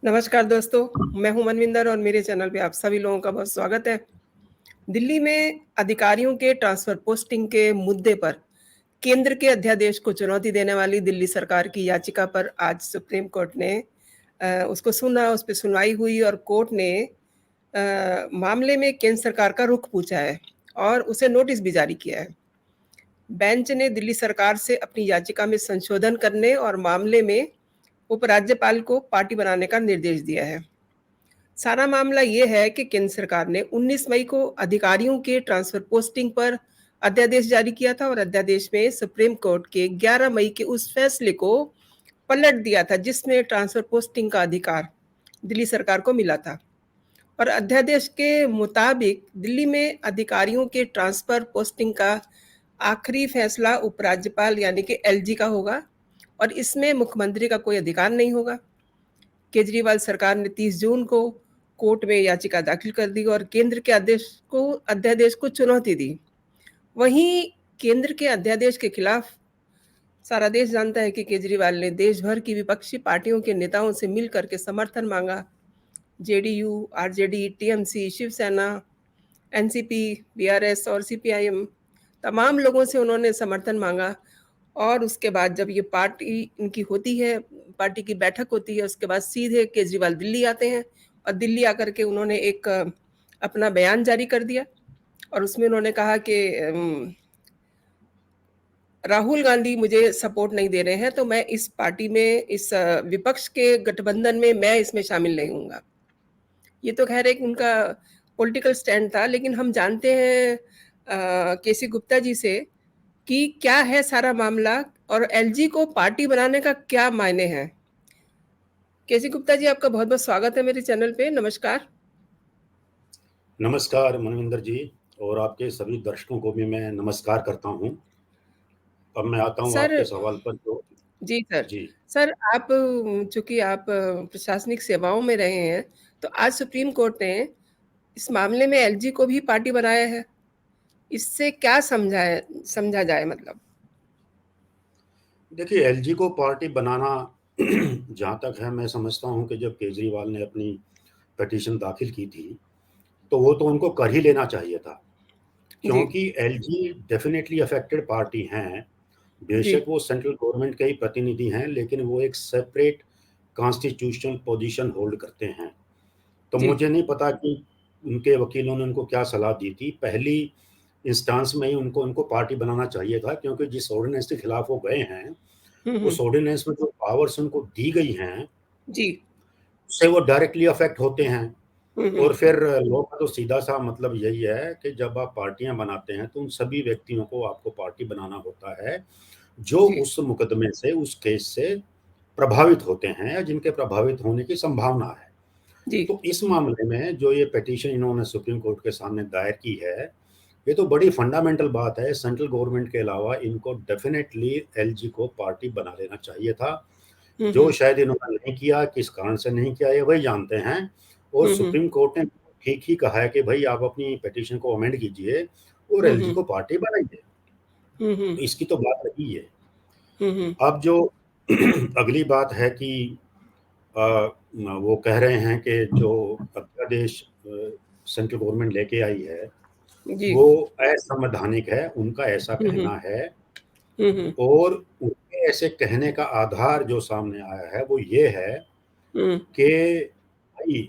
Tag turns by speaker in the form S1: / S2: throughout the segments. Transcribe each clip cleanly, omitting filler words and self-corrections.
S1: नमस्कार दोस्तों, मैं हूं मनविंदर और मेरे चैनल पे आप सभी लोगों का बहुत स्वागत है। दिल्ली में अधिकारियों के ट्रांसफर पोस्टिंग के मुद्दे पर केंद्र के अध्यादेश को चुनौती देने वाली दिल्ली सरकार की याचिका पर आज सुप्रीम कोर्ट ने उसको सुना, उस पे सुनवाई हुई और कोर्ट ने मामले में केंद्र सरकार का रुख पूछा है और उसे नोटिस भी जारी किया है। बेंच ने दिल्ली सरकार से अपनी याचिका में संशोधन करने और मामले में उपराज्यपाल को पार्टी बनाने का निर्देश दिया है। सारा मामला ये है कि केंद्र सरकार ने 19 मई को अधिकारियों के ट्रांसफर पोस्टिंग पर अध्यादेश जारी किया था और अध्यादेश में सुप्रीम कोर्ट के 11 मई के उस फैसले को पलट दिया था जिसमें ट्रांसफर पोस्टिंग का अधिकार दिल्ली सरकार को मिला था। और अध्यादेश के मुताबिक दिल्ली में अधिकारियों के ट्रांसफर पोस्टिंग का आखिरी फैसला उपराज्यपाल यानी कि एलजी का होगा और इसमें मुख्यमंत्री का कोई अधिकार नहीं होगा। केजरीवाल सरकार ने 30 जून को कोर्ट में याचिका दाखिल कर दी और केंद्र के अध्यादेश को चुनौती दी। वहीं केंद्र के अध्यादेश के खिलाफ सारा देश जानता है कि केजरीवाल ने देश भर की विपक्षी पार्टियों के नेताओं से मिल करके समर्थन मांगा। JDU, RJD, TMC, Shiv Sena, NCP, BRS और सीपीआईएम तमाम लोगों से उन्होंने समर्थन मांगा और उसके बाद जब ये पार्टी इनकी होती है, पार्टी की बैठक होती है, उसके बाद सीधे केजरीवाल दिल्ली आते हैं और दिल्ली आकर के उन्होंने एक अपना बयान जारी कर दिया और उसमें उन्होंने कहा कि राहुल गांधी मुझे सपोर्ट नहीं दे रहे हैं तो मैं इस पार्टी में, इस विपक्ष के गठबंधन में मैं इसमें शामिल नहीं हूँगा। ये तो खैर एक उनका पॉलिटिकल स्टैंड था, लेकिन हम जानते हैं केसी गुप्ता जी से कि क्या है सारा मामला और एलजी को पार्टी बनाने का क्या मायने हैं। केसी गुप्ता जी, आपका बहुत बहुत स्वागत है मेरे चैनल पे। नमस्कार।
S2: नमस्कार मनविंदर जी, और आपके सभी दर्शकों को भी मैं नमस्कार करता हूँ। अब मैं आता हूँ
S1: सर,
S2: आपके सवाल पर। तो
S1: जी सर।
S2: जी
S1: सर, आप चूंकि आप प्रशासनिक सेवाओं में रहे हैं, तो आज सुप्रीम कोर्ट ने इस मामले में एलजी को भी पार्टी बनाया है। इससे क्या समझा जाए मतलब?
S2: देखिए, एलजी को पार्टी बनाना जहाँ तक है, मैं समझता हूँ कि जब केजरीवाल ने अपनी पिटीशन दाखिल की थी तो वो तो उनको कर ही लेना चाहिए था,
S1: जी,
S2: क्योंकि एलजी डेफिनेटली अफेक्टेड पार्टी हैं।
S1: जी,
S2: बेशक वो सेंट्रल गवर्नमेंट के ही प्रतिनिधि हैं, लेकिन वो एक सेपरेट कॉन्स्टिट्यूशनल पोजीशन होल्ड करते हैं। तो
S1: जी।
S2: मुझे नहीं पता कि उनके वकीलों ने उनको क्या सलाह दी थी। पहली इंस्टांस में ही उनको पार्टी बनाना चाहिए था, क्योंकि जिस ऑर्डिनेंस के खिलाफ वो गए हैं,
S1: हुँ,
S2: उस
S1: हुँ।
S2: ऑर्डिनेंस में जो पावर्स उनको दी गई हैं,
S1: जी।
S2: उससे वो डायरेक्टली अफेक्ट होते हैं।
S1: हुँ,
S2: और
S1: हुँ।
S2: फिर लॉ का तो सीधा सा मतलब यही है कि जब आप पार्टियां बनाते हैं तो उन सभी व्यक्तियों को आपको पार्टी बनाना होता है जो
S1: जी,
S2: उस मुकदमे से, उस केस से प्रभावित होते हैं या जिनके प्रभावित होने की संभावना है।
S1: जी।
S2: तो इस मामले में जो ये पिटीशन इन्होंने सुप्रीम कोर्ट के सामने दायर की है, ये तो बड़ी फंडामेंटल बात है। सेंट्रल गवर्नमेंट के अलावा इनको डेफिनेटली एलजी को पार्टी बना लेना चाहिए था,
S1: हुँ,
S2: जो
S1: हुँ।
S2: शायद इन्होंने नहीं किया। किस कारण से नहीं किया ये वही जानते हैं। और
S1: हुँ, हुँ।
S2: सुप्रीम कोर्ट ने ठीक ही कहा है कि भाई आप अपनी पिटीशन को अमेंड कीजिए और
S1: हुँ,
S2: एलजी
S1: हुँ।
S2: को पार्टी बनाइए।
S1: हुँ, हुँ।
S2: तो इसकी तो बात रही है।
S1: हुँ, हुँ।
S2: अब जो अगली बात है कि वो कह रहे हैं कि जो अध्यादेश सेंट्रल गवर्नमेंट लेके आई है
S1: जी।
S2: वो असंवैधानिक है, उनका ऐसा
S1: हुँ, हुँ।
S2: कहना है।
S1: हुँ, हुँ।
S2: और उनके ऐसे कहने का आधार जो सामने आया है वो ये है
S1: हुँ।
S2: कि भाई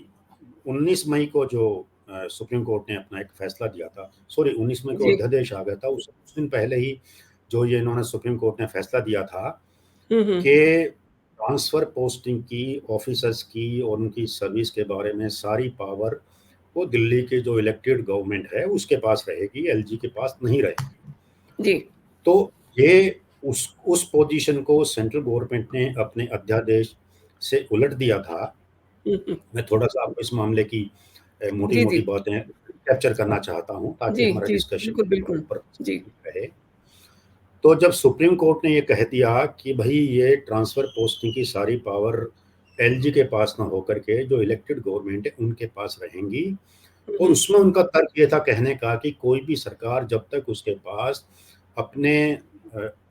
S2: 19 मई को जो सुप्रीम कोर्ट ने अपना एक फैसला दिया था, सॉरी 19 मई को
S1: जी।
S2: अध्यादेश आ गया था, उस कुछ दिन पहले ही जो ये इन्होंने सुप्रीम कोर्ट ने फैसला दिया था
S1: हुँ, हुँ।
S2: कि ट्रांसफर पोस्टिंग की, ऑफिसर्स की और उनकी सर्विस के बारे में सारी पावर वो दिल्ली के जो इलेक्टेड गवर्नमेंट है उसके पास रहेगी, एलजी के पास नहीं रहेगी।
S1: जी।
S2: तो ये उस पोजीशन को सेंट्रल गवर्नमेंट ने अपने अध्यादेश से उलट दिया था।
S1: हुँ, हुँ।
S2: मैं थोड़ा-सा आपको इस मामले की
S1: जी,
S2: मोटी-मोटी
S1: जी।
S2: बातें कैप्चर करना चाहता हूँ ताकि
S1: जी,
S2: हमारा
S1: जी।
S2: डिस्कशन
S1: बिल्कुल, बिल्कुल।
S2: प्रॉपर
S1: जी।
S2: रहे। तो जब सुप्रीम कोर्ट ने ये कह दिया कि भई ये ट्रांसफर पोस्टिंग की सारी पावर एलजी के पास ना होकर के जो इलेक्टेड गवर्नमेंट है उनके पास रहेंगी,
S1: हुँ,
S2: और
S1: हुँ।
S2: उसमें उनका तर्क ये था कहने का कि कोई भी सरकार जब तक उसके पास अपने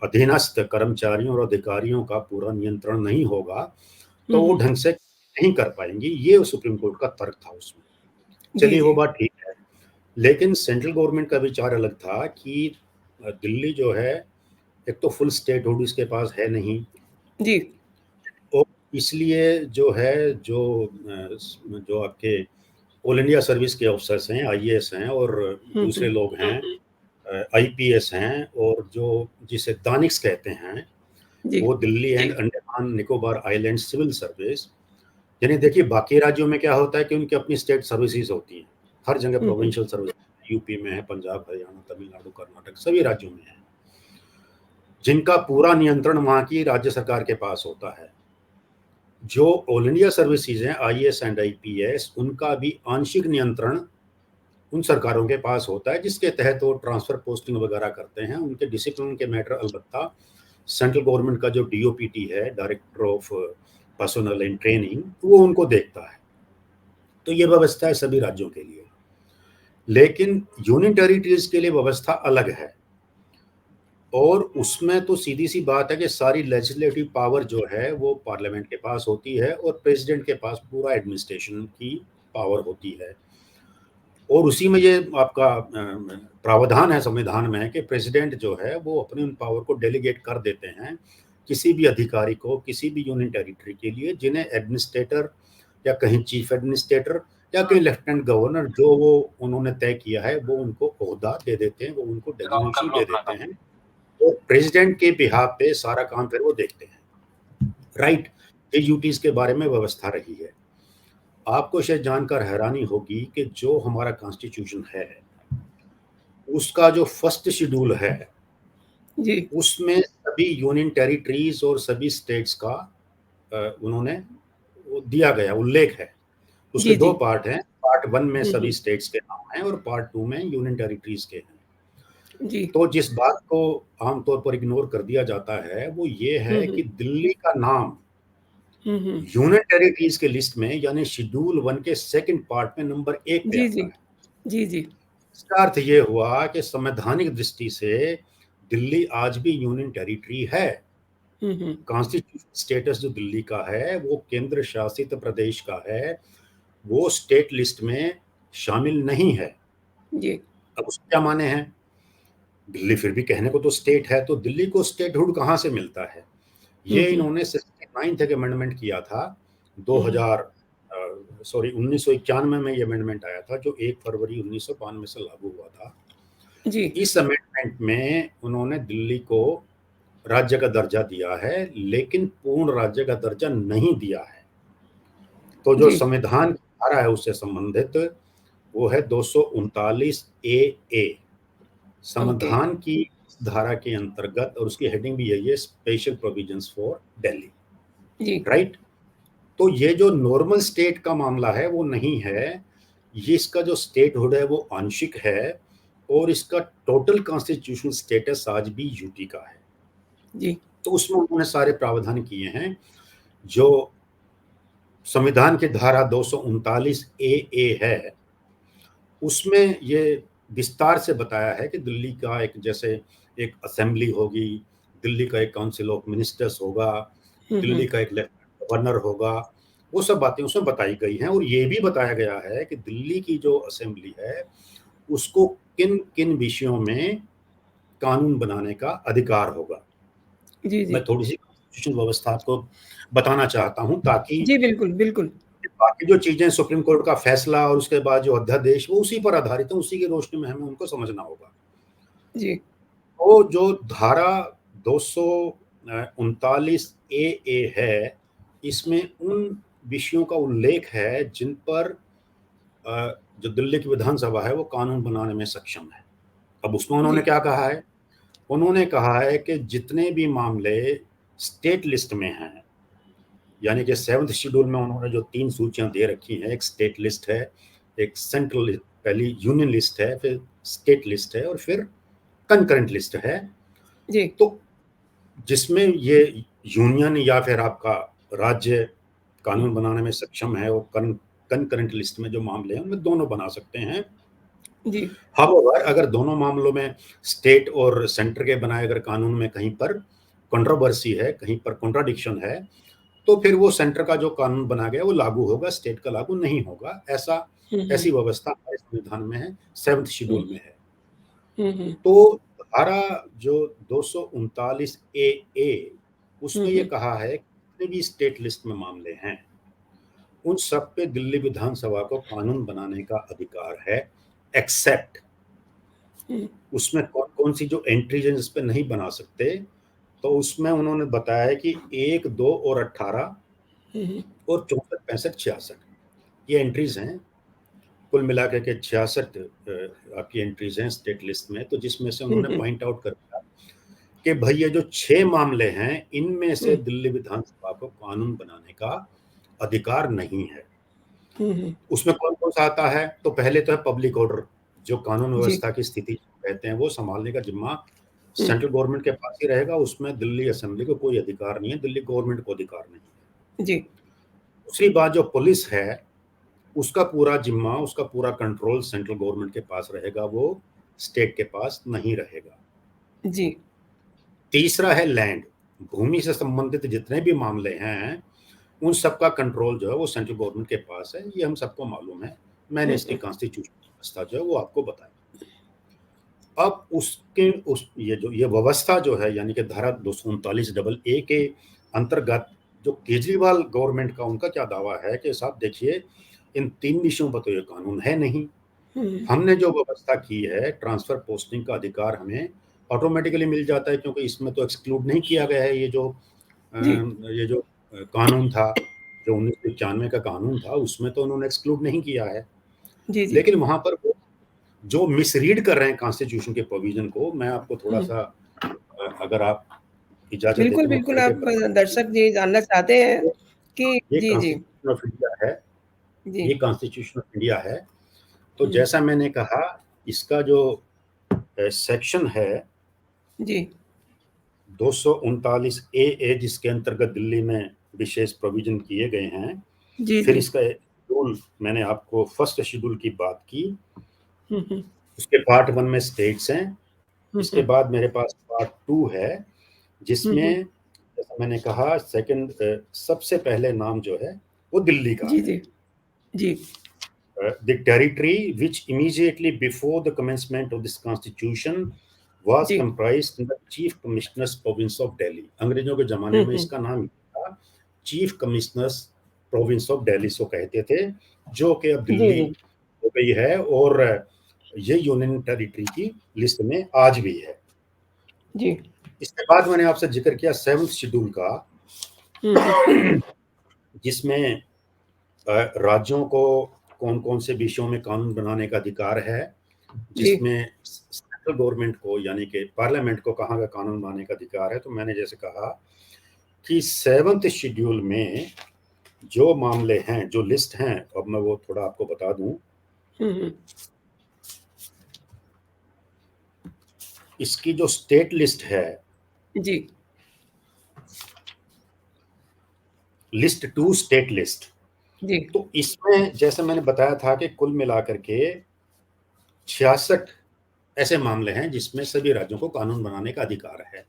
S2: अधीनस्थ कर्मचारियों और अधिकारियों का पूरा नियंत्रण नहीं होगा,
S1: हुँ,
S2: तो वो
S1: हुँ।
S2: ढंग से नहीं कर पाएंगी, ये सुप्रीम कोर्ट का तर्क था उसमें।
S1: जी,
S2: चलिए वो
S1: जी।
S2: बात ठीक है, लेकिन सेंट्रल गवर्नमेंट का विचार अलग था कि दिल्ली जो है, एक तो फुल स्टेटहुड इसके पास है नहीं,
S1: जी।
S2: और इसलिए जो है, जो आपके ऑल इंडिया सर्विस के ऑफिसर्स हैं, आईएएस हैं, और
S1: हुँ,
S2: दूसरे
S1: हुँ।
S2: लोग हैं, आईपीएस हैं, और जो जिसे दानिश कहते हैं,
S1: जी।
S2: वो Delhi and Andaman Nicobar island civil service, यानी देखिए बाकी राज्यों में क्या होता है कि उनकी अपनी स्टेट सर्विसेज होती हैं, हर जगह
S1: हुँ, हुँ।
S2: प्रोविंशियल सर्विस, यूपी में है, पंजाब, हरियाणा, तमिलनाडु, कर्नाटक, सभी राज्यों में है, जिनका पूरा नियंत्रण वहाँ की राज्य सरकार के पास होता है। जो ऑल इंडिया सर्विसेज हैं, आईएएस एंड आईपीएस, उनका भी आंशिक नियंत्रण उन सरकारों के पास होता है, जिसके तहत वो ट्रांसफर पोस्टिंग वगैरह करते हैं। उनके डिसिप्लिन के मैटर अलबत्ता सेंट्रल गवर्नमेंट का जो डीओपीटी है, director of personal and training, वो उनको देखता है। तो ये व्यवस्था है सभी राज्यों के लिए, लेकिन यूनियन टेरिटरीज के लिए व्यवस्था अलग है, और उसमें तो सीधी सी बात है कि सारी लेजिस्लेटिव पावर जो है वो पार्लियामेंट के पास होती है, और प्रेसिडेंट के पास पूरा एडमिनिस्ट्रेशन की पावर होती है। और उसी में ये आपका प्रावधान है संविधान में कि प्रेसिडेंट जो है वो अपनी उन पावर को डेलीगेट कर देते हैं किसी भी अधिकारी को, किसी भी यूनियन टेरिटरी के लिए, जिन्हें एडमिनिस्ट्रेटर या कहीं चीफ एडमिनिस्ट्रेटर या कहीं लेफ्टिनेंट गवर्नर जो वो उन्होंने तय किया है, वो उनको ओहदा दे देते हैं, वो उनको डेजिग्नेशन दे देते हैं, और प्रेसिडेंट के बिहाफ पे सारा काम फिर वो देखते हैं। राइट, ये ड्यूटीज के बारे में व्यवस्था रही है। आपको शायद जानकर हैरानी होगी कि जो हमारा कॉन्स्टिट्यूशन है, उसका जो फर्स्ट शेड्यूल है,
S1: जी।
S2: उसमें सभी यूनियन टेरिटरीज और सभी स्टेट्स का उन्होंने वो दिया गया उल्लेख है। उसके
S1: जी,
S2: दो
S1: जी।
S2: पार्ट हैं, पार्ट 1 में
S1: हुँ,
S2: सभी
S1: हुँ।
S2: स्टेट्स के नाम हैं, और पार्ट 2 में यूनियन टेरिटरीज के हैं।
S1: जी।
S2: तो जिस बात को आमतौर पर इग्नोर कर दिया जाता है, वो ये
S1: हुँ,
S2: है
S1: हुँ।
S2: कि दिल्ली का नाम
S1: हुँ, हुँ।
S2: यूनियन टेरिटरीज के लिस्ट में, यानी शेड्यूल 1 के सेकंड पार्ट में नंबर 1 पे
S1: जी, जी।
S2: आता है।
S1: जी, जी।
S2: इसका अर्थ ये हुआ कि संवैधानिक दृष्टि से दिल्ली आज भी यूनियन टेरिटरी है।
S1: हुँ, हुँ।
S2: कॉन्स्टिट्यूशन स्टेटस जो दिल्ली का है वो केंद्र शासित प्रदेश का है, वो स्टेट लिस्ट में शामिल नहीं है।
S1: जी।
S2: अब उसके क्या माने हैं? दिल्ली फिर भी कहने को तो स्टेट है, तो दिल्ली को स्टेटहुड कहाँ से मिलता है?
S1: हुँ,
S2: ये
S1: हुँ।
S2: इन्होंने 69th एक अमेंडमेंट किया था,
S1: हुँ, हुँ।
S2: 2000 सॉरी 1991 में ये अमेंडमेंट आया था, जो 1 फरवरी 1992 से लागू हुआ था।
S1: जी।
S2: इस अमेंडमेंट में उन्होंने दिल्ली को राज्य का दर्जा दिया है, लेकिन पूर्ण राज्य का दर्जा नहीं दिया है। तो जो
S1: जी।
S2: संविधान की धारा है उससे संबंधित, वो है 239 ए।
S1: ओके।
S2: संविधान की धारा के अंतर्गत, और उसकी हेडिंग भी यही है, स्पेशल प्रोविजंस फॉर दिल्ली।
S1: जी।
S2: राइट, तो ये जो नॉर्मल स्टेट का मामला है वो नहीं है, ये इसका जो स्टेटहुड है वो आंशिक है, और इसका टोटल कॉन्स्टिट्यूशनल स्टेटस आज भी यूटी का है।
S1: जी।
S2: तो उसमें उन्होंने सारे प्रावधान किए हैं, जो संविधान की धारा 239 ए है, उसमें ये विस्तार से बताया है कि दिल्ली का एक, जैसे एक असेंबली होगी, दिल्ली का एक काउंसिल ऑफ मिनिस्टर्स होगा,
S1: हुँ,
S2: दिल्ली
S1: हुँ।
S2: का एक लेफ्टिनेंट गवर्नर होगा, वो सब बातें उसमें बताई गई हैं, और ये भी बताया गया है कि दिल्ली की जो असेंबली है उसको किन किन विषयों में कानून बनाने का अधिकार होगा।
S1: जी,
S2: मैं
S1: जी।
S2: थोड़ी सी कॉन्स्टिट्यूशन व्यवस्था आपको बताना चाहता हूँ, ताकि
S1: जी, बिल्कुल, बिल्कुल।
S2: बाकी जो चीजें, सुप्रीम कोर्ट का फैसला और उसके बाद जो अध्यादेश, वो उसी पर आधारित है, उसी की रोशनी में हमें उनको समझना होगा।
S1: जी।
S2: तो जो धारा 239 ए है, इसमें उन विषयों का उल्लेख है जिन पर जो दिल्ली की विधानसभा है वो कानून बनाने में सक्षम है। अब उसमें उन्होंने
S1: जी।
S2: क्या कहा है? उन्होंने कहा है कि जितने भी मामले स्टेट लिस्ट में हैं, यानी कि 7th शेड्यूल में उन्होंने जो 3 सूचियां दे रखी हैं, एक स्टेट लिस्ट है, एक सेंट्रल, पहली यूनियन लिस्ट है, फिर स्टेट लिस्ट है, और फिर कंकरेंट लिस्ट है।
S1: जी।
S2: तो जिसमें ये यूनियन या फिर आपका राज्य कानून बनाने में सक्षम है, और कंकरेंट लिस्ट में जो मामले हैं उनमें दोनों बना सकते हैं।
S1: जी।
S2: हाउएवर, अगर दोनों मामलों में स्टेट और सेंटर के बनाए अगर कानून में कहीं पर कंट्रोवर्सी है, कहीं पर कॉन्ट्राडिक्शन है, तो फिर वो सेंटर का जो कानून बना गया वो लागू होगा, स्टेट का लागू नहीं होगा। ऐसी व्यवस्था हमारे संविधान में है, 7th शेड्यूल में है। तो धारा जो 239 ए उसमें ये कहा है कि जितने भी स्टेट लिस्ट में मामले हैं उन सब पे दिल्ली विधानसभा को कानून बनाने का अधिकार है, एक्सेप्ट उसमें कौन कौन सी जो एंट्रीज हैं जिस पे नहीं बना सकते, तो उसमें उन्होंने बताया है कि 1, 2 और 18 और 64, 65, 66 ये एंट्रीज हैं। कुल मिलाकर के 66 आपकी एंट्रीज हैं स्टेट लिस्ट में। तो जिसमें से उन्होंने पॉइंट आउट कर दिया कि भाई ये जो 6 मामले हैं इनमें से दिल्ली विधानसभा को कानून बनाने का अधिकार नहीं है। उसमें कौन कौन सा आता है? तो पहले तो है पब्लिक ऑर्डर, जो कानून व्यवस्था की स्थिति कहते हैं वो संभालने का जिम्मा सेंट्रल गवर्नमेंट के पास ही रहेगा। उसमें दिल्ली असेंबली को कोई अधिकार नहीं है, दिल्ली गवर्नमेंट को अधिकार नहीं है
S1: जी।
S2: दूसरी बात, जो पुलिस है उसका पूरा जिम्मा, उसका पूरा कंट्रोल सेंट्रल गवर्नमेंट के पास रहेगा, वो स्टेट के पास नहीं रहेगा
S1: जी।
S2: तीसरा है लैंड, भूमि से संबंधित जितने भी मामले हैं उन सबका कंट्रोल जो है वो सेंट्रल गवर्नमेंट के पास है। ये हम सबको मालूम है, मैंने इसकी कॉन्स्टिट्यूशन व्यवस्था जो है वो आपको बताई। अब ये व्यवस्था जो है यानी कि धारा 239 के अंतर्गत जो केजरीवाल गवर्नमेंट का उनका क्या दावा है कि साहब देखिए इन 3 विषयों पर तो ये कानून है नहीं। हमने जो व्यवस्था की है ट्रांसफर पोस्टिंग का अधिकार हमें ऑटोमेटिकली मिल जाता है, क्योंकि इसमें तो एक्सक्लूड नहीं किया गया है। ये जो कानून था, जो 1991 का कानून था, उसमें तो उन्होंने एक्सक्लूड नहीं किया है। लेकिन वहां पर वो जो मिसरीड कर रहे हैं कॉन्स्टिट्यूशन के प्रोविजन को, मैं आपको थोड़ा सा अगर आप इजाजत
S1: बिल्कुल बिल्कुल आप दर्शक जी जानना चाहते हैं कि
S2: ये
S1: जी जी
S2: कॉन्स्टिट्यूशन ऑफ इंडिया है, ये कॉन्स्टिट्यूशन ऑफ इंडिया है। तो जैसा मैंने कहा इसका जो सेक्शन है
S1: जी
S2: 239 ए जिसके अंतर्गत दिल्ली में विशेष प्रोविजन किए गए हैं।
S1: जी
S2: फिर
S1: जी
S2: इसका शेड्यूल, मैंने आपको फर्स्ट शेड्यूल की बात की, उसके पार्ट 1 में स्टेट्स हैं। इसके बाद मेरे पास पार्ट 2 है जिसमें जैसा मैंने कहा सेकंड सबसे पहले नाम जो है वो दिल्ली का
S1: जी जी जी
S2: The territory which immediately before the commencement of this constitution was comprised in the Chief Commissioners Province of Delhi। अंग्रेजों के जमाने में इसका नाम था chief commissioner's province of Delhi सो कहते थे, जो कि अब दिल्ली हो गई है और ये यूनियन टेरिटरी की लिस्ट में आज भी है
S1: जी।
S2: इसके बाद मैंने आपसे जिक्र किया 7th शेड्यूल का, जिसमें राज्यों को कौन कौन से विषयों में कानून बनाने का अधिकार है, जिसमें सेंट्रल गवर्नमेंट को यानी कि पार्लियामेंट को कहाँ का कानून बनाने का अधिकार है। तो मैंने जैसे कहा कि 7th शेड्यूल में जो मामले हैं, जो लिस्ट हैं, अब मैं वो थोड़ा आपको बता दूं। इसकी जो स्टेट लिस्ट है
S1: जी,
S2: लिस्ट 2 स्टेट लिस्ट
S1: जी,
S2: तो इसमें जैसे मैंने बताया था कि कुल मिलाकर के 66 ऐसे मामले हैं जिसमें सभी राज्यों को कानून बनाने का अधिकार है।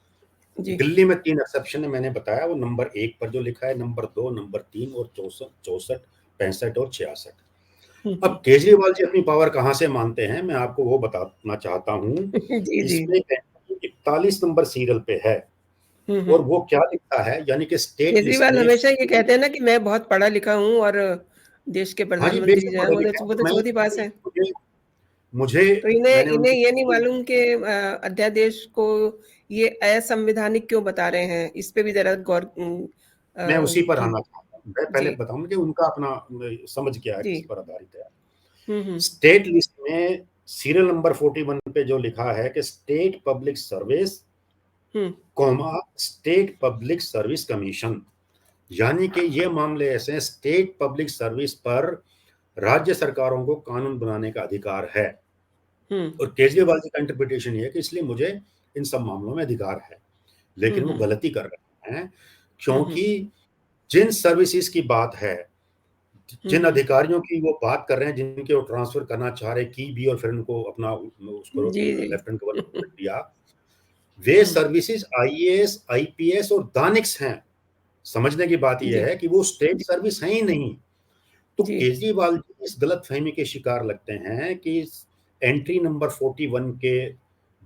S2: दिल्ली में 3 एक्सेप्शन है, मैंने बताया, वो नंबर 1 पर जो लिखा है, नंबर 2, नंबर 3 और 64, 65 और 66। अब केजरीवाल जी अपनी पावर कहां से मानते हैं, मैं आपको वो बताना चाहता हूं। इसमें 41 नंबर सीरियल पे है और वो क्या लिखता है, यानी कि स्टेट
S1: केजरीवाल हमेशा ये कहते हैं ना कि मैं बहुत पढ़ा लिखा हूँ और देश के प्रधानमंत्री जो है वो तो छोटी बात है।
S2: मुझे
S1: तो इन्हें ये नहीं मालूम कि अध्यादेश को ये असंवैधानिक क्यों बता रहे हैं, इस पे भी जरा गौर
S2: मैं उसी पर आना चाहता हूँ। मैं पहले बताऊं कि उनका अपना समझ क्या है, किस पर आधारित है। स्टेट लिस्ट में सीरियल नंबर 41 पे जो लिखा है कि state public service comma state public service commission, यानी कि ये मामले ऐसे हैं स्टेट पब्लिक सर्विस पर राज्य सरकारों को कानून बनाने का अधिकार है। और केजरीवाल जी का इंटरप्रिटेशन ये है कि इसलिए मुझे इन सब मामलों में अधिकार है, लेकिन वो गलती कर रहे हैं, क्योंकि जिन सर्विसेज की बात है, जिन अधिकारियों की वो बात कर रहे हैं, जिनके वो ट्रांसफर करना चाह रहे की भी और फिर उनको अपना उसको लेफ्टिनेंट गवर्नर दिया, वे सर्विसेज आईएएस, आईपीएस और दानिक्स हैं। समझने की बात
S1: जी,
S2: यह है कि वो स्टेट
S1: जी,
S2: सर्विस है ही नहीं। तो
S1: जी।
S2: केजरीवाल जी इस गलतफहमी के शिकार लगते हैं कि एंट्री नंबर 41 के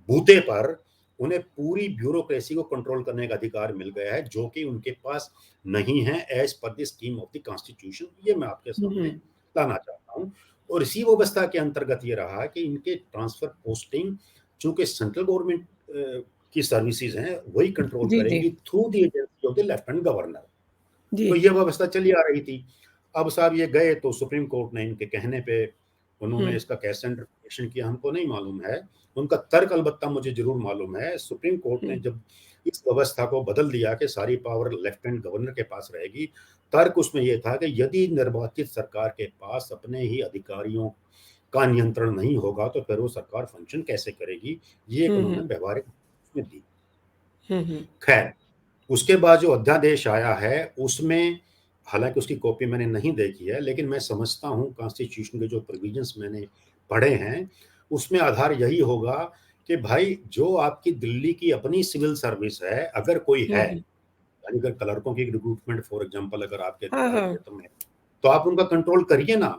S2: बूते पर उन्हें पूरी ब्यूरोक्रेसी को कंट्रोल करने का अधिकार मिल गया है, जो कि उनके पास नहीं है as per the scheme of the constitution. ये मैं आपके
S1: हुँ,
S2: सामने
S1: हुँ।
S2: लाना चाहता हूँ। और इसी व्यवस्था के अंतर्गत ये रहा कि इनके ट्रांसफर पोस्टिंग चूंकि सेंट्रल गवर्नमेंट की सर्विसेज हैं, वही कंट्रोल
S1: जी, जी।
S2: करेगी through the agency of the lieutenant governor.
S1: जी।
S2: तो ये व्यवस्था चली आ रही थी। अब साहब ये गए तो सुप्रीम कोर्ट ने इनके कहने पे
S1: हुँ,
S2: उन्होंने इसका कैसे इंटरप्रिटेशन किया हमको नहीं मालूम है। उनका तर्क अलबत्ता मुझे ज़रूर मालूम है। सुप्रीम कोर्ट ने
S1: हुँ।
S2: जब इस व्यवस्था को बदल दिया कि सारी पावर लेफ्टिनेंट गवर्नर के पास रहेगी, तर्क उसमें ये था कि यदि निर्वाचित सरकार के पास अपने ही अधिकारियों का नियंत्रण नहीं होगा, तो फिर वो सरकार फंक्शन कैसे करेगी? ये एक
S1: हुँ,
S2: उन्होंने
S1: हुँ।
S2: व्यावहारिक में दी।
S1: हुँ, हुँ।
S2: खैर, उसके बाद जो अध्यादेश आया है, उसमें हालाँकि उसकी कॉपी मैंने नहीं देखी है, लेकिन मैं समझता हूँ कॉन्स्टिट्यूशन के जो प्रोविजंस मैंने पढ़े हैं, उसमें आधार यही होगा कि भाई जो आपकी दिल्ली की अपनी सिविल सर्विस है, अगर कोई
S1: हुँ,
S2: है,
S1: हुँ।
S2: यानी अगर क्लर्कों की रिक्रूटमेंट फॉर एग्ज़ाम्पल अगर आपके
S1: हाँ,
S2: अधिकार
S1: हाँ।
S2: क्षेत्र में है, तो आप उनका कंट्रोल करिए ना।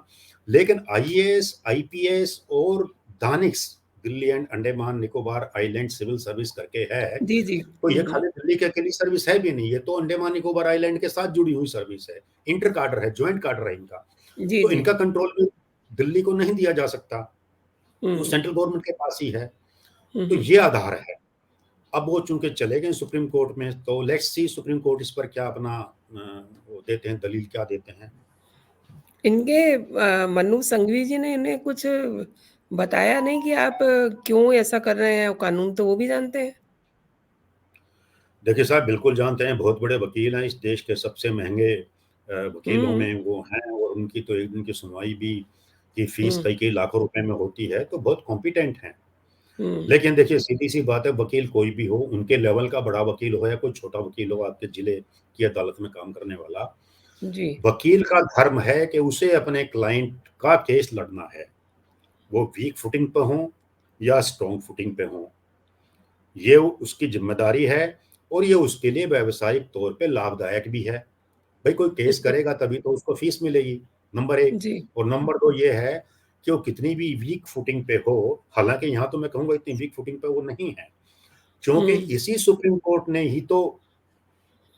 S2: लेकिन आईएएस, आईपीएस और DANICS, Delhi and Andaman Nicobar island civil service करके है,
S1: जी, जी।
S2: तो
S1: हुँ,
S2: ये
S1: हुँ।
S2: खाली दिल्ली के अकेली सर्विस है भी नहीं, ये तो अंडमान निकोबार आइलैंड के साथ जुड़ी हुई सर्विस है। इंटर कार्डर है, जॉइंट कार्डर है इनका।
S1: जी,
S2: तो
S1: जी।
S2: इनका कंट्रोल भी दिल्ली को नहीं दिया जा सकता, वो
S1: हुँ।
S2: सेंट्रल गवर्नमेंट के पास ही है।
S1: हुँ,
S2: तो
S1: हुँ।
S2: ये आधार है। अब वो चूंकि चले गए सुप्रीम कोर्ट में, तो लेट्स सी सुप्रीम कोर्ट इस पर क्या अपना वो देते हैं, दलील क्या देते हैं।
S1: इनके मनु संघवी जी ने इन्हें कुछ बताया नहीं कि आप क्यों ऐसा कर रहे हैं? कानून तो वो भी जानते हैं।
S2: देखिए साहब, बिल्कुल जानते हैं, बहुत बड़े वकील हैं, इस देश के सबसे महंगे वकीलों
S1: हुँ,
S2: में वो हैं, और उनकी तो एक दिन की सुनवाई भी की फीस
S1: हुँ,
S2: कई कई लाखों रुपए में होती है, तो बहुत कॉम्पिटेंट हैं।
S1: हुँ।
S2: लेकिन देखिए सीधी सी बात है, वकील कोई भी हो, उनके लेवल का बड़ा वकील हो या कोई छोटा वकील हो आपके जिले की अदालत में काम करने वाला,
S1: जी।
S2: वकील का धर्म है कि उसे अपने क्लाइंट का केस लड़ना है, वो वीक फुटिंग पे हो या स्ट्रॉन्ग फुटिंग पे हो, ये उसकी जिम्मेदारी है। और ये उसके लिए व्यावसायिक तौर पे लाभदायक भी है। भाई कोई केस करेगा तभी तो उसको फीस मिलेगी, नंबर एक।
S1: जी।
S2: और नंबर दो ये है कि वो कितनी भी वीक फुटिंग पे हो, हालांकि यहाँ तो मैं कहूँगा इतनी वीक फुटिंग पे वो नहीं है, क्योंकि
S1: हुँ।
S2: इसी सुप्रीम कोर्ट ने ही तो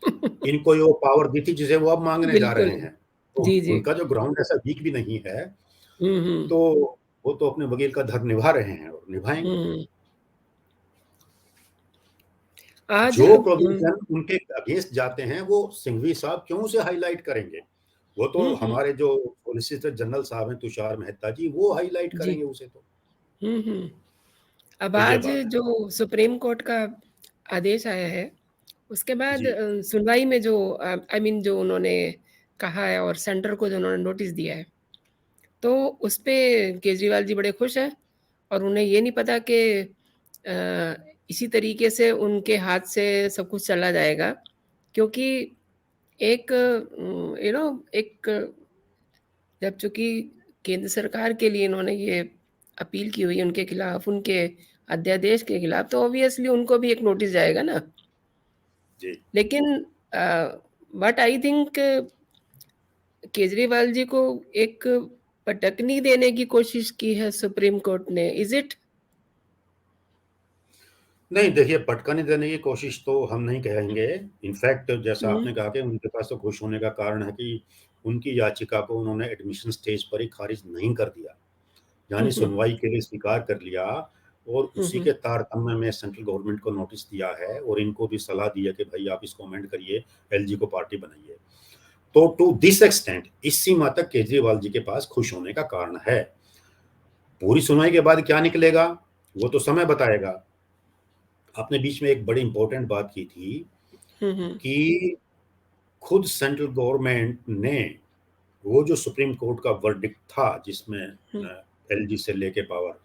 S2: इनको ये पावर दी थी जिसे वो अब मांगने जा
S1: बिल्कुल।
S2: रहे हैं। तो
S1: जी, जी।
S2: उनका जो ग्राउंड ऐसा वीक भी नहीं है,
S1: हुँ, हुँ।
S2: तो वो तो अपने वकील का धर्म निभा रहे हैं और निभाएंगे।
S1: हुँ। आज
S2: जो प्रोविजन उनके अगेंस्ट जाते हैं वो सिंघवी साहब क्यों उसे हाईलाइट करेंगे? वो तो
S1: हुँ, हुँ।
S2: हमारे जो सॉलिसिटर जनरल साहब हैं तुषार मेहता जी, वो हाईलाइट
S1: जी।
S2: करेंगे उसे तो।
S1: हुँ, हुँ। अब
S2: तो ये
S1: आज
S2: बात है।
S1: जो सुप्रीम कोर्ट का आदेश आया है, उसके बाद
S2: जी,
S1: सुनवाई में जो आई मीन जो उन्होंने कहा है और सेंटर को जो उन्होंने नोटिस दिया है, तो उसपे केजरीवाल जी बड़े खुश हैं और उन्हें ये नहीं पता कि इसी तरीके से उनके हाथ से सब कुछ चला जाएगा क्योंकि एक एक जब चूँकि केंद्र सरकार के लिए इन्होंने ये अपील की हुई है उनके खिलाफ, उनके अध्यादेश के खिलाफ, तो ऑब्वियसली उनको भी एक नोटिस जाएगा ना।
S2: जी।
S1: लेकिन but I think Kejriwal ji को एक पटकनी देने की कोशिश की है सुप्रीम कोर्ट ने, इज़ इट?
S2: नहीं देखिए, भटकाने देने की कोशिश तो हम नहीं कहेंगे। इनफैक्ट जैसा
S1: हुँ,
S2: आपने कहा कि उनके पास तो खुश होने का कारण है कि उनकी याचिका को उन्होंने एडमिशन स्टेज पर ही खारिज नहीं कर दिया।
S1: हुँ,
S2: यानी
S1: हुँ,
S2: सुनवाई के लिए स्वीकार कर लिया, और
S1: हुँ,
S2: उसी
S1: हुँ,
S2: के तारतम्य में सेंट्रल गवर्नमेंट को नोटिस दिया है और इनको भी सलाह दी है कि भाई आप इसको अमेंड करिए, एलजी को पार्टी बनाइए। तो टू दिस एक्सटेंट इस सीमा तक केजरीवाल जी के पास खुश होने का कारण है। पूरी सुनवाई के बाद क्या निकलेगा, वो तो समय बताएगा। आपने बीच में एक बड़ी इंपॉर्टेंट बात की थी
S1: हुँ, हुँ,
S2: कि खुद सेंट्रल गवर्नमेंट ने वो जो सुप्रीम कोर्ट का वर्डिक्ट था जिसमें
S1: हुँ,
S2: एलजी से लेके पावर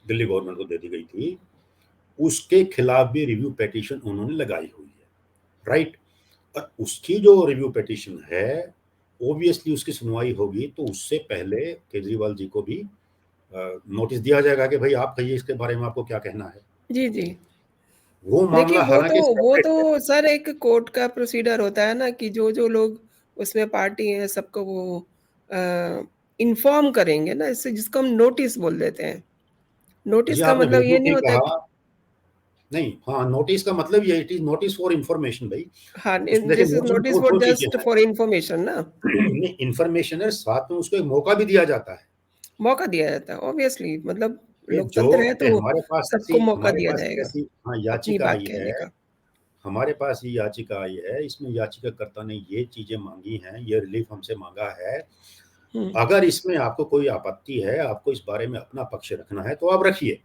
S2: दिल्ली गवर्नमेंट को दे दी गई थी, उसके खिलाफ भी रिव्यू पिटीशन उन्होंने लगाई हुई है, राइट? और उसकी जो रिव्यू पिटीशन है, ऑब्वियसली उसकी सुनवाई होगी तो उससे पहले केजरीवाल जी को भी नोटिस दिया जाएगा कि भाई आप कहिए इसके बारे में आपको क्या कहना है।
S1: जी, जी।
S2: वो
S1: देखिए
S2: मामला हालांकि
S1: वो
S2: सेपरेट है।
S1: तो सर एक कोर्ट का प्रोसीजर होता है ना कि जो लोग उसमें पार्टी हैं सबको वो इन्फॉर्म करेंगे ना, इससे जिसको हम नोटिस बोल देते हैं। नोटिस
S2: ये
S1: का
S2: आपने
S1: मतलब ये
S2: बिल्कुल
S1: नहीं
S2: ठीक
S1: होता कि
S2: कहा। नहीं, हाँ, नोटिस का मतलब ये it is notice for information भाई।
S1: हाँ,
S2: उसमें देखिए
S1: दिस इज
S2: नोटिस में
S1: नोटिस
S2: दो
S1: फॉर
S2: दो चीजें
S1: जस्ट
S2: हैं।
S1: फॉर इन्फॉर्मेशन ना,
S2: नहीं, इंफॉर्मेशन है, साथ में उसको एक मौका भी दिया जाता है
S1: मौका दिया जाता है ऑब्वियसली, मतलब
S2: कि जो
S1: लोकतंत्र है
S2: कि
S1: तो सबको मौका
S2: हमारे
S1: दिया
S2: पास
S1: जाएगा
S2: ऐसी, हाँ,
S1: अपनी
S2: याचिका
S1: बात
S2: आई है।
S1: कहने का।
S2: हमारे पास ये याचिका आई है, इसमें याचिकाकर्ता ने ये चीजें मांगी हैं, ये रिलीफ हमसे मांगा है।
S1: हुँ,
S2: अगर इसमें आपको कोई आपत्ति है, आपको इस बारे में अपना पक्ष रखना है तो आप रखिए।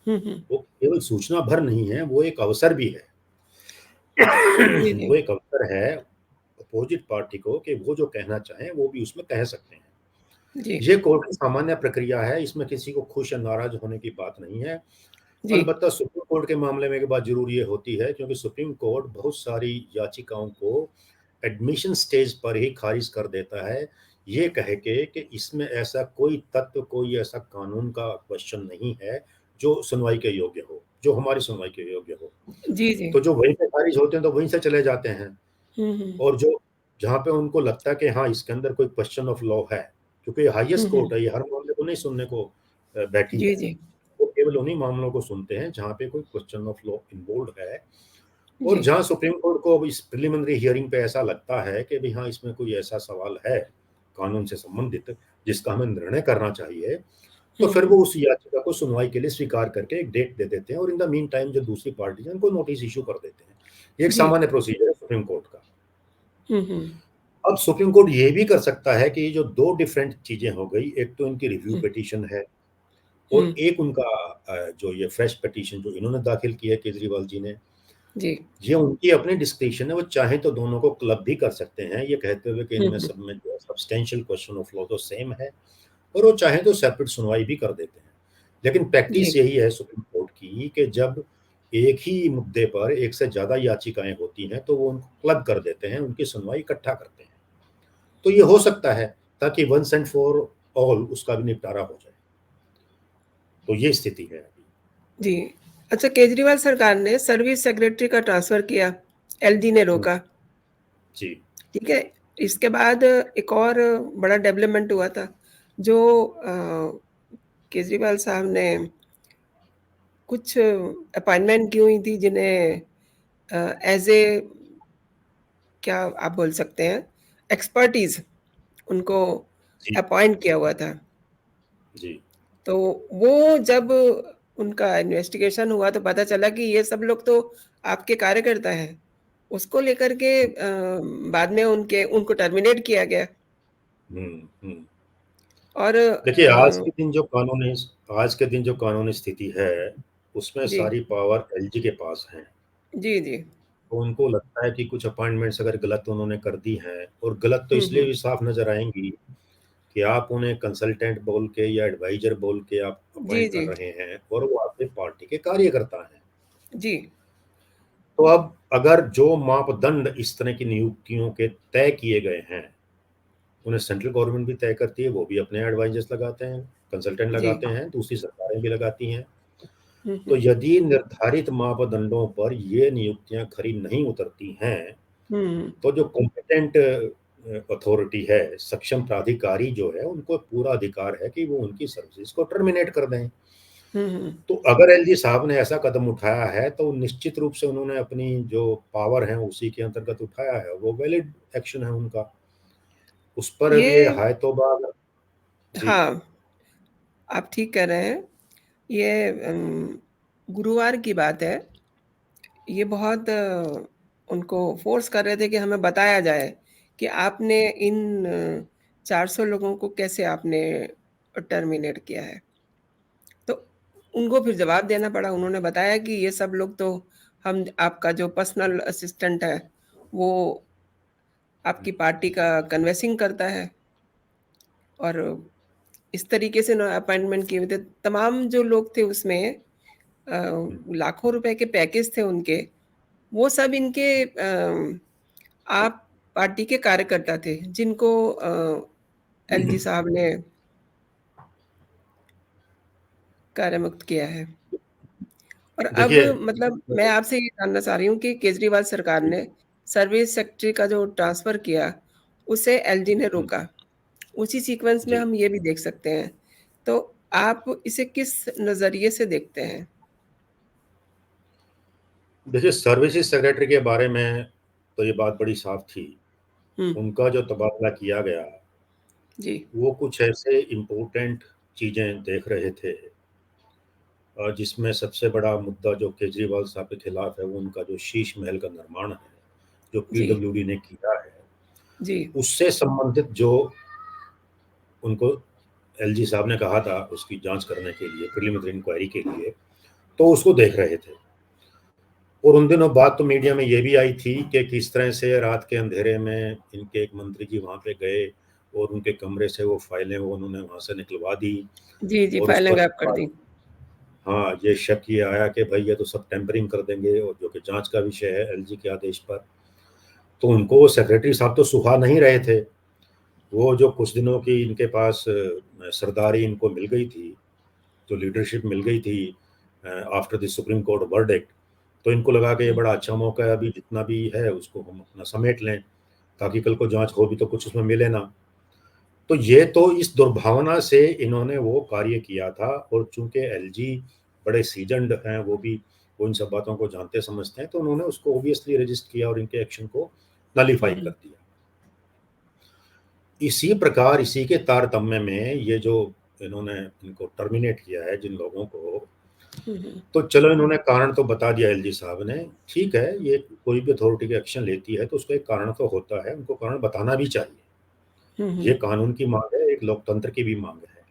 S1: हुँ, हुँ।
S2: वो केवल सूचना भर नहीं है, वो एक अवसर भी है।
S1: जी, जी।
S2: वो एक अवसर है अपोजिट पार्टी को कि वो जो कहना चाहें वो भी उसमें कह सकते हैं।
S1: जी,
S2: ये कोर्ट की सामान्य प्रक्रिया है, इसमें किसी को खुश या नाराज होने की बात नहीं है।
S1: जी।
S2: अलबत्ता सुप्रीम कोर्ट के मामले में एक बात ज़रूर ये होती है, क्योंकि सुप्रीम कोर्ट बहुत सारी याचिकाओं को एडमिशन स्टेज पर ही खारिज कर देता है, ये कह के कि इसमें ऐसा कोई तत्व, कोई ऐसा कानून का क्वेश्चन नहीं है, जो सुनवाई के योग्य हो, जो हमारी सुनवाई के योग्य हो।
S1: जी, जी।
S2: तो जो वहीं पे खारिज होते हैं, तो वहीं से चले जाते हैं।
S1: हुँ, हुँ।
S2: और जो जहाँ पे उनको लगता है कि हाँ, इसके अंदर कोई क्वेश्चन ऑफ लॉ है, क्योंकि ये
S1: हुँ,
S2: हाईएस्ट कोर्ट
S1: हुँ।
S2: है, ये हर मामले को नहीं सुनने को बैठी
S1: जी,
S2: है।
S1: जी।
S2: वो केवल उन्हीं मामलों को सुनते हैं जहाँ पे कोई क्वेश्चन ऑफ लॉ इन्वॉल्व है। और
S1: जी,
S2: जहाँ सुप्रीम कोर्ट को अब इस प्रिलिमिनरी हियरिंग पे ऐसा लगता है कि भई हाँ, इसमें कोई ऐसा सवाल है कानून से संबंधित जिसका हमें निर्णय करना चाहिए, तो
S1: हुँ,
S2: फिर
S1: हुँ।
S2: वो उस याचिका को सुनवाई के लिए स्वीकार करके एक डेट दे देते हैं और इन द मीन टाइम जो दूसरी पार्टी है उनको नोटिस इश्यू कर देते हैं। ये एक
S1: जी।
S2: सामान्य प्रोसीजर है सुप्रीम कोर्ट का।
S1: हुँ, हुँ।
S2: अब सुप्रीम कोर्ट ये भी कर सकता है कि ये जो 2 डिफरेंट चीज़ें हो गई, एक तो इनकी रिव्यू
S1: हुँ,
S2: पिटीशन है
S1: हुँ।
S2: और एक उनका जो ये फ्रेश पिटीशन जो इन्होंने दाखिल की है केजरीवाल जी ने,
S1: जी।
S2: ये उनकी अपनी डिस्क्रिप्शन है, वो चाहें तो दोनों को क्लब भी कर सकते हैं, ये कहते हुए कि
S1: हुँ,
S2: इनमें
S1: हुँ।
S2: सब में जो है सब्सटेंशियल क्वेश्चन ऑफ लॉ तो सेम है, और वो चाहें तो सेपरेट सुनवाई भी कर देते हैं। लेकिन
S1: जी।
S2: प्रैक्टिस यही है सुप्रीम कोर्ट की कि जब एक ही मुद्दे पर एक से ज़्यादा याचिकाएँ होती हैं, तो वो उनको क्लब कर देते हैं, उनकी सुनवाई इकट्ठा करते हैं। तो ये हो सकता है ताकि वंस एंड फॉर ऑल उसका भी निपटारा हो जाए। तो ये स्थिति है अभी।
S1: जी। अच्छा, केजरीवाल सरकार ने सर्विस सेक्रेटरी का ट्रांसफ़र किया, एलजी ने
S2: हुँ,
S1: रोका,
S2: जी,
S1: ठीक है? इसके बाद एक और बड़ा डेवलपमेंट हुआ था, जो केजरीवाल साहब ने कुछ अपॉइंटमेंट की हुई थी जिन्हें एज़ ए क्या आप बोल सकते हैं, एक्सपर्टीज़ उनको
S2: जी,
S1: अपॉइंट किया हुआ था।
S2: जी,
S1: तो वो जब उनका इन्वेस्टिगेशन हुआ तो पता चला कि ये सब लोग तो आपके कार्यकर्ता हैं। उसको लेकर के बाद में उनको टर्मिनेट किया गया
S2: हुँ, हुँ।
S1: और
S2: देखिए, आज के दिन जो कानूनी स्थिति है, उसमें
S1: जी।
S2: सारी पावर एलजी के पास है।
S1: जी, जी।
S2: तो उनको लगता है कि कुछ अपॉइंटमेंट्स अगर गलत उन्होंने कर दी हैं, और गलत तो
S1: हुँ,
S2: इसलिए
S1: हुँ।
S2: भी साफ नज़र आएँगी कि आप उन्हें कंसल्टेंट बोल के या एडवाइज़र बोल के आप
S1: जी,
S2: अपॉइंट कर
S1: जी।
S2: रहे हैं और वो आपकी पार्टी के कार्यकर्ता हैं।
S1: जी।
S2: तो अब अगर जो मापदंड इस तरह की नियुक्तियों के तय किए गए हैं, उन्हें सेंट्रल गवर्नमेंट भी तय करती है, वो भी अपने एडवाइज़र्स लगाते हैं, कंसल्टेंट
S1: जी।
S2: लगाते हैं, दूसरी सरकारें भी लगाती हैं।
S1: हुँ,
S2: तो
S1: हुँ।
S2: यदि निर्धारित मापदंडों पर ये नियुक्तियाँ खरी नहीं उतरती हैं,
S1: हुँ।
S2: तो जो कॉम्पिटेंट अथॉरिटी है, सक्षम प्राधिकारी जो है, उनको पूरा अधिकार है कि वो उनकी सर्विसेज़ को टर्मिनेट कर दें।
S1: हुँ, हुँ।
S2: तो अगर एलजी साहब ने ऐसा कदम उठाया है, तो निश्चित रूप से उन्होंने अपनी जो पावर है, उसी के अंतर्गत उठाया है, वो वैलिड एक्शन है उनका। उस पर अब ये
S1: ये
S2: हाय तौबा अगर जी,
S1: हाँ, आप ठीक कह रहे हैं। ये गुरुवार की बात है। ये बहुत उनको फ़ोर्स कर रहे थे कि हमें बताया जाए कि आपने इन 400 लोगों को कैसे आपने टर्मिनेट किया है। तो उनको फिर जवाब देना पड़ा। उन्होंने बताया कि ये सब लोग तो हम आपका जो पर्सनल असिस्टेंट है, वो आपकी पार्टी का कन्वेंसिंग करता है और इस तरीके से उन्होंने अपॉइंटमेंट किए हुए थे। तमाम जो लोग थे उसमें अ, लाखों रुपए के पैकेज थे उनके, वो सब इनके आप पार्टी के कार्यकर्ता थे, जिनको एलजी साहब ने कार्यमुक्त किया है। और अब
S2: देखिए
S1: मतलब मैं आपसे ये जानना चाह रही हूँ कि केजरीवाल सरकार ने सर्विस सेक्रेटरी का जो ट्रांसफ़र किया, उसे एलजी ने
S2: हुँ,
S1: रोका। उसी सीक्वेंस में
S2: जी।
S1: हम ये भी देख सकते हैं। तो आप इसे किस नज़रिए से देखते हैं?
S2: देखिए सर्विसेज सेक्रेटरी के बारे में तो ये बात बड़ी साफ थी।
S1: हुँ,
S2: उनका जो तबादला किया गया,
S1: जी,
S2: वो कुछ ऐसे इम्पोर्टेंट चीज़ें देख रहे थे जिसमें सबसे बड़ा मुद्दा जो केजरीवाल साहब के खिलाफ है, वो उनका जो शीश महल का निर्माण है, जो
S1: जी,
S2: पीडब्ल्यूडी ने किया है,
S1: जी।
S2: उससे संबंधित जो उनको एलजी साहब ने कहा था उसकी जाँच करने के लिए, प्रिलिमिनरी इंक्वायरी के लिए, तो उसको देख रहे थे। और उन दिनों बात तो मीडिया में ये भी आई थी कि किस तरह से रात के अंधेरे में इनके एक मंत्री जी वहाँ पे गए और उनके कमरे से वो फाइलें वो उन्होंने वहाँ से निकलवा दी
S1: जी, जी,
S2: और उस
S1: फाइलें
S2: पर
S1: गायब कर दी।
S2: हाँ, ये शक ये आया कि भाई ये तो सब टेम्परिंग कर देंगे और जो कि जाँच का विषय है एलजी के आदेश पर। तो उनको वो सेक्रेटरी साहब तो सुहा नहीं रहे थे। वो जो कुछ दिनों की इनके पास सरदारी इनको मिल गई थी, जो लीडरशिप मिल गई थी after the supreme court verdict, तो इनको लगा कि ये
S1: हुँ,
S2: बड़ा अच्छा मौका है, अभी जितना भी है उसको हम अपना समेट लें, ताकि कल को जाँच हो भी तो कुछ उसमें मिले ना। तो ये तो इस दुर्भावना से इन्होंने वो कार्य किया था और चूँकि एलजी बड़े सीज़न्ड हैं, वो इन सब बातों को जानते समझते हैं, तो उन्होंने उसको ऑब्वियसली रजिस्ट किया और इनके एक्शन को नलिफाई
S1: हुँ,
S2: कर
S1: हुँ,
S2: दिया। इसी प्रकार इसी के तारतम्य में ये जो इन्होंने इनको टर्मिनेट किया है जिन लोगों को,
S1: हुँ, हुँ,
S2: तो चलो इन्होंने कारण तो बता दिया एलजी साहब ने, ठीक है, ये कोई भी अथॉरिटी की एक्शन लेती है तो उसका एक कारण तो होता है, उनको कारण बताना भी चाहिए।
S1: हुँ,
S2: ये
S1: हुँ,
S2: कानून की माँग है, एक लोकतंत्र की भी माँग है।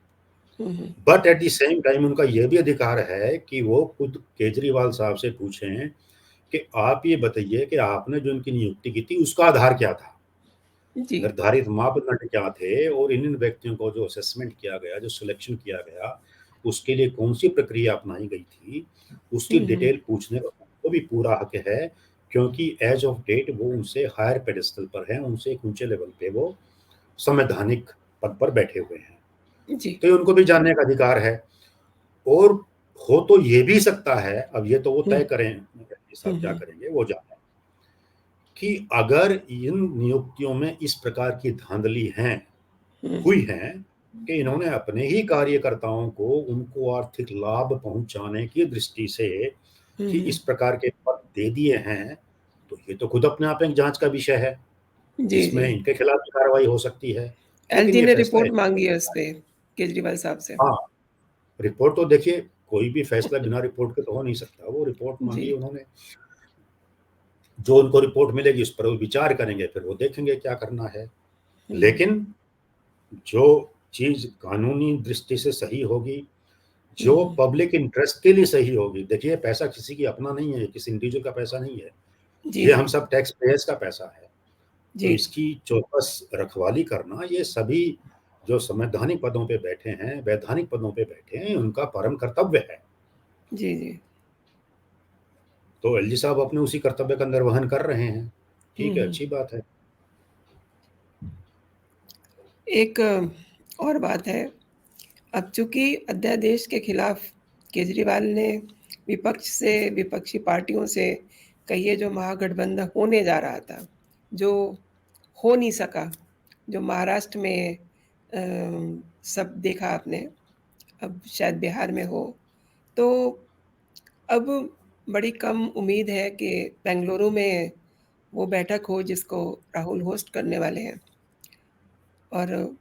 S1: Hmm, hmm,
S2: but at the same time उनका ये भी अधिकार है कि वो खुद केजरीवाल साहब से पूछें कि आप ये बताइए कि आपने जो इनकी नियुक्ति की थी उसका आधार क्या था?
S1: जी,
S2: निर्धारित मापदंड क्या थे और इन व्यक्तियों को जो असेसमेंट किया गया, जो सिलेक्शन किया गया, उसके लिए कौन-सी प्रक्रिया अपनाई गई थी, उसकी
S1: हुँ, हुँ,
S2: डिटेल पूछने का उनको भी पूरा हक है, क्योंकि एज़ ऑफ डेट वो उनसे हायर पेडेस्टल पर हैं, उनसे एक ऊँचे लेवल पे वो संवैधानिक पद पर बैठे हुए हैं।
S1: जी,
S2: तो ये उनको भी जानने का अधिकार है और हो तो ये भी सकता है, अब ये तो वो
S1: हुँ,
S2: तय करें, ये
S1: हुँ,
S2: साहब क्या
S1: हुँ,
S2: करेंगे वो जानें, कि अगर इन नियुक्तियों में इस प्रकार की धांधली हैं
S1: हुँ,
S2: हुई हैं कि इन्होंने अपने ही कार्यकर्ताओं को उनको आर्थिक लाभ पहुँचाने की दृष्टि से
S1: हुँ,
S2: कि
S1: हुँ,
S2: इस प्रकार के पद दे दिए हैं, तो ये तो खुद अपने आप एक जाँच का विषय है,
S1: जी,
S2: जिसमें
S1: जी।
S2: इनके खिलाफ भी कार्रवाई हो सकती है। लेकिन
S1: एलजी
S2: ये
S1: ने
S2: फैसला
S1: रिपोर्ट माँगी है उस पे, केजरीवाल साहब से।
S2: हाँ, रिपोर्ट तो देखिए कोई भी फैसला बिना रिपोर्ट के तो हो नहीं सकता। वो रिपोर्ट
S1: जी।
S2: माँगी है उन्होंने, जो उनको रिपोर्ट मिलेगी उस पर वो विचार करेंगे, फिर वो देखेंगे क्या करना है।
S1: हुँ, हुँ,
S2: लेकिन जो चीज़ कानूनी दृष्टि से सही होगी,
S1: हुँ,
S2: जो
S1: हुँ,
S2: पब्लिक इंटरेस्ट के लिए सही होगी, देखिए पैसा किसी की अपना नहीं है, किसी इंडिविजुअल का पैसा नहीं है,
S1: जी,
S2: ये हम
S1: जी,
S2: सब टैक्स पेयर्स का पैसा है। तो
S1: जी,
S2: इसकी चौकस रखवाली करना ये सभी जो संवैधानिक पदों पे बैठे हैं, वैधानिक पदों पे बैठे हैं, उनका परम कर्तव्य है।
S1: जी, जी।
S2: तो एलजी साहब अपने उसी कर्तव्य का निर्वहन कर रहे हैं।
S1: हुँ,
S2: ठीक है,
S1: हुँ।
S2: अच्छी बात है।
S1: एक और बात है, अब चूँकि अध्यादेश के खिलाफ केजरीवाल ने विपक्षी पार्टियों से कहिए जो महागठबंधन होने जा रहा था, जो हो नहीं सका, जो महाराष्ट्र में सब देखा आपने, अब शायद बिहार में हो। तो अब बड़ी कम उम्मीद है कि बेंगलुरु में वो बैठक हो जिसको राहुल होस्ट करने वाले हैं और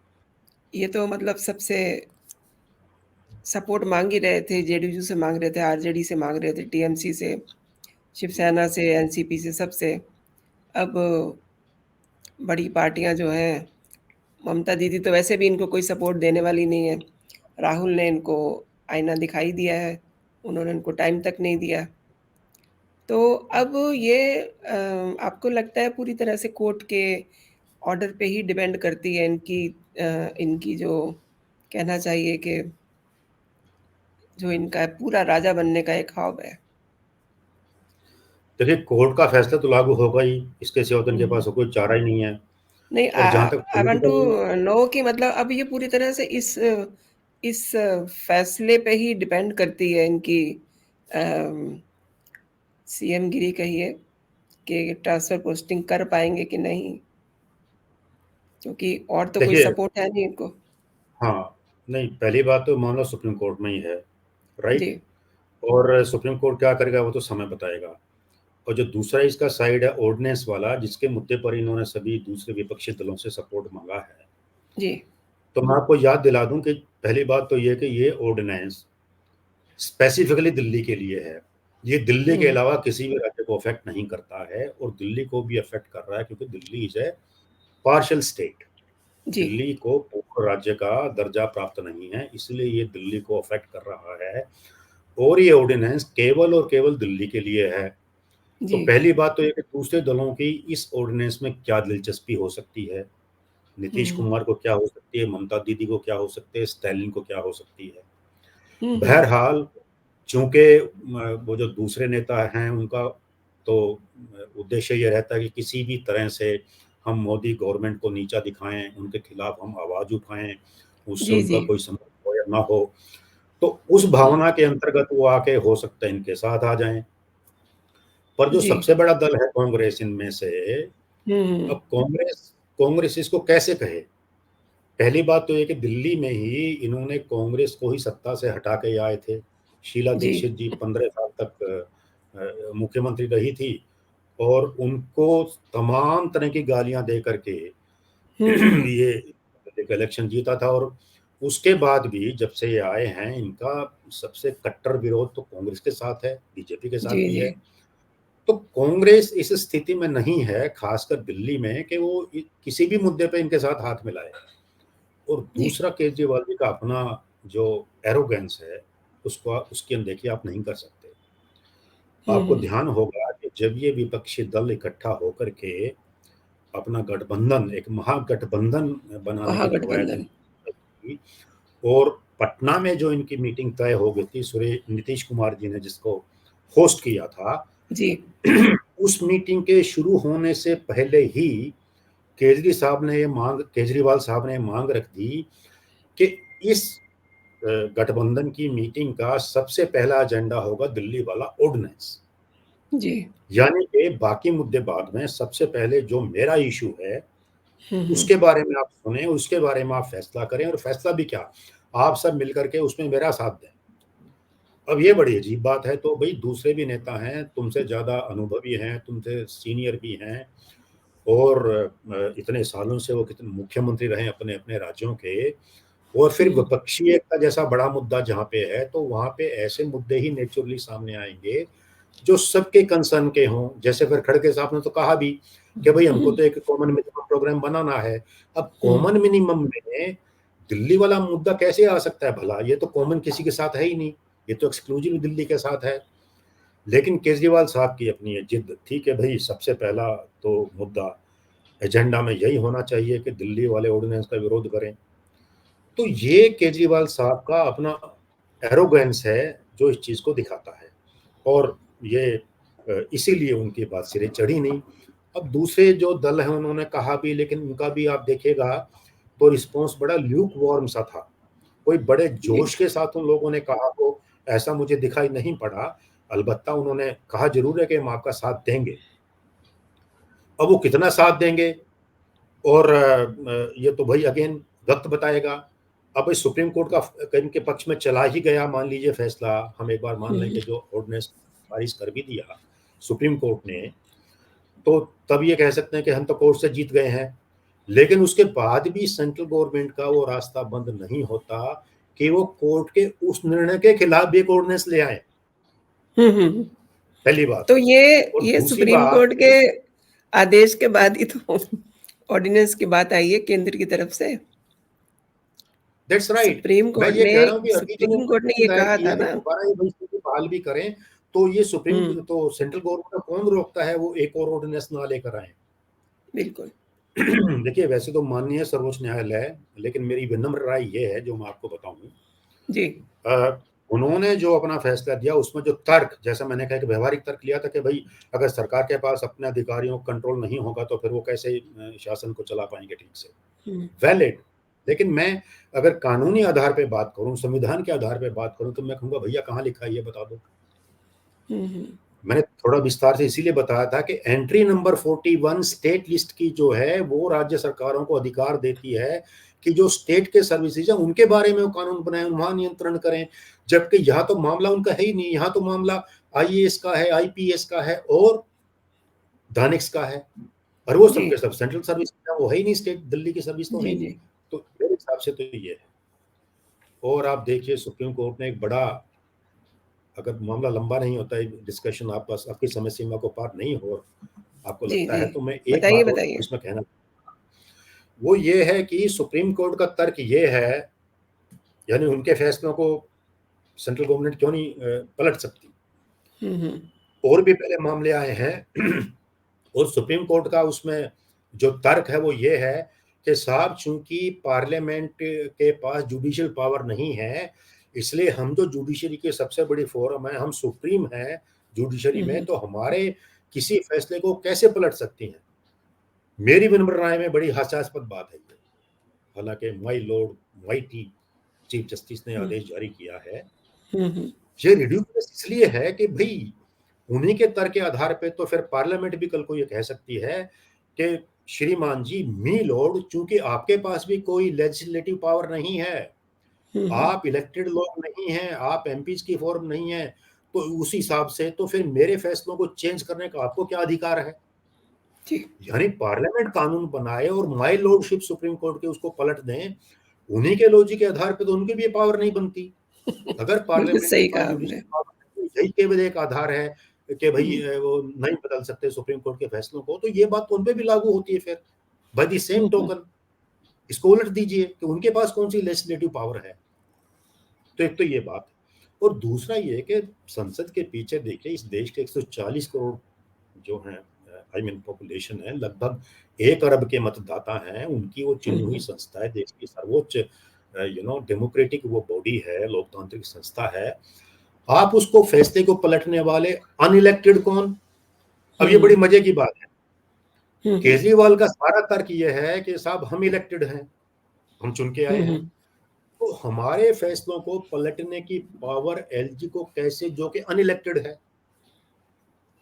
S1: ये तो मतलब सबसे सपोर्ट माँग ही रहे थे, जेडीयू से माँग रहे थे, आरजेडी से माँग रहे थे, टीएमसी से, शिवसेना से, एनसीपी से, सबसे। अब बड़ी पार्टियाँ जो हैं, ममता दीदी तो वैसे भी इनको कोई सपोर्ट देने वाली नहीं है। राहुल ने इनको आईना दिखाई दिया है, उन्होंने इनको टाइम तक नहीं दिया। तो अब ये आपको लगता है पूरी तरह से कोर्ट के ऑर्डर पे ही डिपेंड करती है इनकी जो कहना चाहिए कि जो इनका पूरा राजा बनने का एक ख्वाब है?
S2: देखिए कोर्ट का फैसला तो लागू होगा ही, इसके सिवा तो
S1: हुँ,
S2: इनके
S1: हुँ।
S2: पास कोई चारा ही नहीं है।
S1: नहीं
S2: और जहाँ तक
S1: I want to
S2: political
S1: know कि मतलब अब ये पूरी तरह से इस फैसले पे ही डिपेंड करती है इनकी सीएम गिरी कहिए कि ट्रांसफर पोस्टिंग कर पाएंगे कि नहीं, क्योंकि और तो कोई
S2: देखिए,
S1: सपोर्ट है नहीं इनको।
S2: हाँ, नहीं, पहली बात तो मामला सुप्रीम कोर्ट में ही है,
S1: जी।
S2: राइट? और सुप्रीम कोर्ट क्या करेगा वो तो समय बताएगा। और जो दूसरा इसका साइड है ऑर्डिनेंस वाला, जिसके मुद्दे पर इन्होंने सभी दूसरे विपक्षी दलों से सपोर्ट मांगा है,
S1: जी।
S2: तो मैं आपको याद दिला दूं कि पहली बात तो ये कि ये ऑर्डिनेंस स्पेसिफिकली दिल्ली के लिए है। ये दिल्ली के
S1: हम्म।
S2: अलावा किसी भी राज्य को अफेक्ट नहीं करता है, और दिल्ली को भी अफेक्ट कर रहा है क्योंकि Delhi is a partial state.
S1: जी।
S2: दिल्ली को पूर्ण राज्य का दर्जा प्राप्त नहीं है, इसलिए ये दिल्ली को अफेक्ट कर रहा है। और ये ऑर्डिनेंस केवल और केवल दिल्ली के लिए है। तो
S1: जी।
S2: पहली बात तो ये कि दूसरे दलों की इस ऑर्डिनेंस में क्या दिलचस्पी हो सकती है, नीतीश
S1: हम्म।
S2: कुमार को क्या हो सकती है, ममता दीदी को क्या हो सकती है, स्टैलिन को क्या हो सकती है।
S1: हम्म।
S2: बहरहाल, चूंकि वो जो दूसरे नेता हैं उनका तो उद्देश्य ये रहता है कि किसी भी तरह से हम मोदी गवर्नमेंट को नीचा दिखाएं, उनके खिलाफ हम आवाज उठाएं, उससे
S1: जी।
S2: उनका
S1: जी।
S2: कोई संबंध हो या ना हो। तो उस भावना के अंतर्गत वो आके हो सकता है इनके साथ आ जाएं। पर जो
S1: जी।
S2: सबसे बड़ा दल है कांग्रेस इनमें से,
S1: हम्म।
S2: अब कांग्रेस कांग्रेस इसको कैसे कहे। पहली बात तो ये कि दिल्ली में ही इन्होंने कांग्रेस को ही सत्ता से हटा के आए थे। शीला
S1: जी।
S2: दीक्षित जी 15 साल तक मुख्यमंत्री रही थी, और उनको तमाम तरह की गालियां दे करके
S1: हम्म।
S2: ये एक इलेक्शन जीता था। और उसके बाद भी जब से ये आए हैं, इनका सबसे कट्टर विरोध तो कांग्रेस के साथ है, बीजेपी के
S1: जी।
S2: साथ भी
S1: जी।
S2: है। तो कांग्रेस इस स्थिति में नहीं है, खासकर दिल्ली में, कि वो किसी भी मुद्दे पे इनके साथ हाथ मिलाए। और
S1: जी।
S2: दूसरा, केजरीवाल जी का अपना जो एरोगेंस है, उसको उसकी अनदेखी आप नहीं कर सकते। आपको
S1: हम्म।
S2: ध्यान होगा कि जब ये विपक्षी दल इकट्ठा होकर के अपना गठबंधन, एक महागठबंधन बनाने की कवायद
S1: महागठबंधन।
S2: की, और पटना में जो इनकी मीटिंग तय हो गई थी, सुरेश नीतीश कुमार जी ने जिसको होस्ट किया था,
S1: जी।
S2: उस मीटिंग के शुरू होने से पहले ही केजरीवाल साहब ने ये मांग रख दी कि इस गठबंधन की मीटिंग का सबसे पहला एजेंडा होगा दिल्ली वाला ऑर्डिनेंस।
S1: जी।
S2: यानी कि बाकी मुद्दे बाद में, सबसे पहले जो मेरा इशू है
S1: हम्म।
S2: उसके बारे में आप सुने, उसके बारे में आप फैसला करें, और फैसला भी क्या, आप सब मिलकर के उसमें मेरा साथ दें। अब ये बड़ी अजीब बात है। तो भाई, दूसरे भी नेता हैं, तुमसे ज़्यादा अनुभवी हैं, तुमसे सीनियर भी हैं, और इतने सालों से वो कितने मुख्यमंत्री रहे अपने अपने राज्यों के। और फिर
S1: हम्म।
S2: विपक्षी एकता जैसा बड़ा मुद्दा जहाँ पे है, तो वहाँ पे ऐसे मुद्दे ही नेचुरली सामने आएंगे जो सबके कंसर्न के हों। जैसे फिर खड़गे साहब ने तो कहा भी कि भाई हमको तो एक कॉमन मिनिमम प्रोग्राम बनाना है। अब
S1: हम्म।
S2: कॉमन मिनिमम में दिल्ली वाला मुद्दा कैसे आ सकता है भला? ये तो कॉमन किसी के साथ है ही नहीं, ये तो एक्सक्लूसिव दिल्ली के साथ है। लेकिन केजरीवाल साहब की अपनी ये जिद थी कि भाई सबसे पहला तो मुद्दा एजेंडा में यही होना चाहिए कि दिल्ली वाले ऑर्डिनेंस का विरोध करें। तो ये केजरीवाल साहब का अपना एरोगेंस है जो इस चीज को दिखाता है, और ये इसीलिए उनकी बात सिरे चढ़ी नहीं। अब दूसरे जो दल हैं उन्होंने कहा भी, लेकिन उनका भी आप देखेगा तो रिस्पॉन्स बड़ा ल्यूक वार्म सा था। कोई बड़े
S1: जी।
S2: जोश के साथ उन लोगों ने कहा तो ऐसा मुझे दिखाई नहीं पड़ा। अलबत्ता उन्होंने कहा जरूर है कि हम आपका साथ देंगे। अब वो कितना साथ देंगे, और ये तो भाई अगेन वक्त बताएगा। अब इस सुप्रीम कोर्ट का इनके पक्ष में चला ही गया, मान लीजिए फैसला, हम एक बार मान लें
S1: हम्म।
S2: कि जो ऑर्डिनेंस खारिज कर भी दिया सुप्रीम कोर्ट ने, तो तब ये कह सकते हैं कि हम तो कोर्ट से जीत गए हैं। लेकिन उसके बाद भी सेंट्रल गवर्नमेंट का वो रास्ता बंद नहीं होता कि वो कोर्ट के उस निर्णय के खिलाफ भी एक ऑर्डिनेंस ले आए।
S1: हम्म।
S2: पहली बात।
S1: तो ये
S2: और
S1: ये
S2: दूसरी
S1: सुप्रीम
S2: बात,
S1: कोर्ट के आदेश के बाद ही तो ऑर्डिनेंस की बात आई है केंद्र की तरफ से।
S2: That's right.
S1: सुप्रीम
S2: मैं
S1: कोर्ट
S2: ये
S1: ने
S2: कह रहा हूँ कि अभी जो
S1: सुप्रीम कोर्ट ने ये
S2: है
S1: कहा
S2: कि
S1: था
S2: यदि
S1: ना।
S2: दोबारा ये परिस्थिति बहाल भी करें, तो ये
S1: हम्म।
S2: तो सेंट्रल गवर्नमेंट का कौन रोकता है वो एक और ऑर्डिनेंस ना लेकर आए।
S1: बिल्कुल।
S2: देखिए, वैसे तो माननीय सर्वोच्च न्यायालय है, लेकिन मेरी विनम्र राय ये है जो मैं आपको बताऊं,
S1: जी।
S2: उन्होंने जो अपना फैसला दिया उसमें जो तर्क, जैसा मैंने कहा कि व्यवहारिक तर्क लिया था कि भाई अगर सरकार के पास अपने अधिकारियों का कंट्रोल नहीं होगा तो फिर वो कैसे शासन को चला पाएंगे ठीक से,
S1: हम्म।
S2: वैलिड। लेकिन मैं अगर कानूनी आधार पे बात करूं, संविधान के आधार पे बात करूं, तो मैं कहूंगा भैया कहाँ लिखा है ये बता दो। मैंने थोड़ा विस्तार से इसीलिए बताया था कि एंट्री नंबर 41 स्टेट लिस्ट की जो है वो राज्य सरकारों को अधिकार देती है कि जो स्टेट के सर्विसेज हैं उनके बारे में वो कानून बनाए, वहां नियंत्रण करें। जबकि यहाँ तो मामला उनका है ही नहीं, यहाँ तो मामला आईएएस का है, आईपीएस का है और धानिक्स का है, और वो
S1: जी,
S2: सबके सब सेंट्रल सर्विस वो है ही नहीं, स्टेट दिल्ली की सर्विस तो है
S1: जी,
S2: ही नहीं।
S1: जी।
S2: तो मेरे हिसाब से तो ये है। और आप देखिए सुप्रीम कोर्ट ने एक बड़ा, अगर मामला लंबा नहीं होता है, डिस्कशन आप पास आपकी समय सीमा को पार नहीं हो आपको
S1: जी,
S2: लगता
S1: जी।
S2: है, तो मैं एक
S1: बताइए,
S2: बात और
S1: बताइए।
S2: इसमें कहना, वो ये है कि सुप्रीम कोर्ट का तर्क ये है, यानी उनके फैसलों को सेंट्रल गवर्नमेंट क्यों नहीं पलट सकती।
S1: हुँ, हुँ।
S2: और भी पहले मामले आए हैं और सुप्रीम कोर्ट का उसमें जो तर्क है वो ये है कि साहब चूंकि पार्लियामेंट के पास जुडिशियल पावर नहीं है, इसलिए हम जो जुडिशरी के सबसे बड़ी फोरम है, हम सुप्रीम है जुडिशरी
S1: हुँ,
S2: में,
S1: हुँ।
S2: तो हमारे किसी फैसले को कैसे पलट सकती हैं। मेरी विनम्र राय में बड़ी हास्यास्पद बात है ये। हालांकि my lord mighty chief justice ने
S1: हुँ,
S2: आदेश जारी किया है,
S1: हुँ, हुँ।
S2: ये रिड्यूस इसलिए है कि भाई उन्हीं के तर्क के आधार पे तो फिर पार्लियामेंट भी कल को ये कह सकती है कि श्रीमान जी मी लॉर्ड, चूंकि आपके पास भी कोई लेजिस्लेटिव पावर नहीं है,
S1: हुँ, हुँ।
S2: आप इलेक्टेड लोग नहीं हैं, आप एमपीज की फॉर्म नहीं है, तो उस हिसाब से तो फिर मेरे फैसलों को चेंज करने का आपको क्या अधिकार है।
S1: जी।
S2: यानी पार्लियामेंट कानून बनाए और माई लॉर्डशिप सुप्रीम कोर्ट के उसको पलट दें, उन्हीं के लॉजिक के आधार पे तो उनकी भी पावर नहीं बनती। अगर
S1: बिल्कुल
S2: पार्लियामेंट के
S1: सही
S2: पास
S1: कहा आपने।
S2: जुडिशल पावर है, तो यही केवल एक आधार है कि भाई
S1: हुँ,
S2: वो नहीं बदल सकते सुप्रीम कोर्ट के फैसलों को, तो ये बात तो उन पे भी लागू होती है फिर। By the same
S1: hmm, hmm.
S2: Token इसको उलट दीजिए कि उनके पास कौन सी लेजिस्लेटिव पावर है। तो एक तो ये बात है। और दूसरा ये कि संसद के पीछे देखिए इस देश के 140 करोड़ जो हैं, आई मीन पॉपुलेशन है, लगभग 1 अरब के मतदाता हैं, उनकी वो
S1: हुँ,
S2: चुनी हुई
S1: हुँ।
S2: संस्था है, देश की सर्वोच्च डेमोक्रेटिक वो बॉडी है, लोकतांत्रिक संस्था है। आप उसको फैसले को पलटने वाले अनइलेक्टेड कौन? अब
S1: हुँ,
S2: ये बड़ी
S1: हुँ।
S2: मजे की बात है।
S1: हुँ, हुँ।
S2: केजरीवाल का सारा तर्क ये है कि साहब हम इलेक्टेड हैं, हम चुन के आए
S1: हुँ,
S2: हैं।
S1: हुँ।
S2: तो हमारे फैसलों को पलटने की पावर एलजी को कैसे, जो कि अनइलेक्टेड है।